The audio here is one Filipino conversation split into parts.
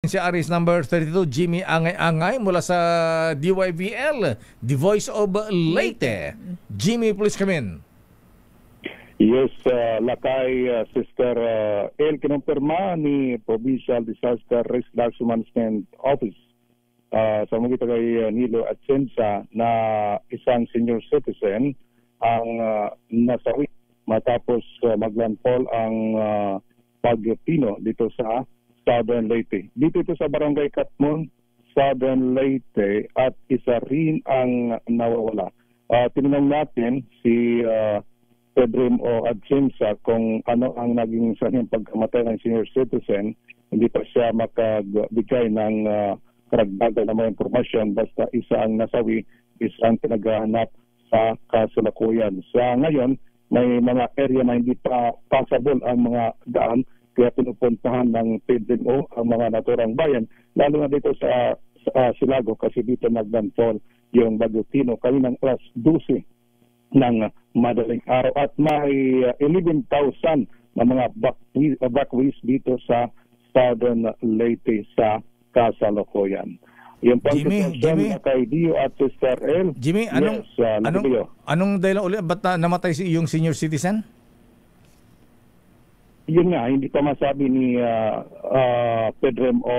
Si Aris number 32, Jimmy Angay-Angay mula sa DYVL, The Voice of Leyte. Jimmy, please come in. Yes, lakay Sister El kinumpirma ni Provincial Disaster Risk Management Office sa mga kay Nilo Atienza na isang senior citizen ang nasawi matapos maglandfall ang Bagyo Pino dito sa Southern Leyte. Dito ito sa Barangay Katmon, Southern Leyte, at isa rin ang nawawala. Tinanong natin si Pedrim o Atienza kung ano ang naging sanyang pagkamatay ng senior citizen. Hindi pa siya makagbigay ng karagdagan na mga impormasyon, basta isa ang nasawi, isang pinaghahanap sa kasalukuyan. Sa ngayon, may mga area na hindi pa passable ang mga daan, kaya pinupuntahan ng PDMO ang mga naturang bayan, lalo na dito sa Silago kasi dito naglandfall yung Bagyo Pino kaninang alas 12 ng madaling araw at may 11,000 na mga evacuees dito sa Southern Leyte sa kasalukuyan. Yung Jimmy, kay Dio at Sister El. Jimmy, anong dahilan ulit? Ba't namatay si yung senior citizen? Yun nga, hindi pa masabi ni Pedrem o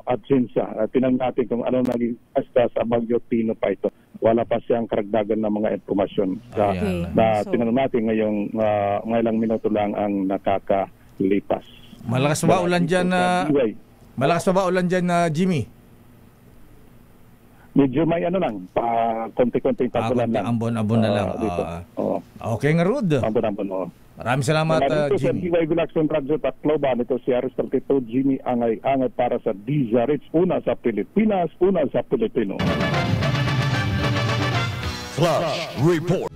Atienza. Tinanong natin kung ano naging hasta sa Bagyo Pino pa ito. Wala pa siyang karagdagan ng mga informasyon. Tinanong natin ngayong ilang minuto lang ang nakakalipas. Malakas pa ba ulan dyan na Jimmy? Medyo may ano lang, konti-konting pagulan lang. Ambon na lang. Dito. Okay nga, Rod. Ambon. Maraming salamat, Jimmy. Ito sa DY Villaxon Radyo Tacloban. Ito si Aris 32, Jimmy Angay-Angay para sa DZRH. Una sa Pilipinas, una sa Pilipino. Flash Report.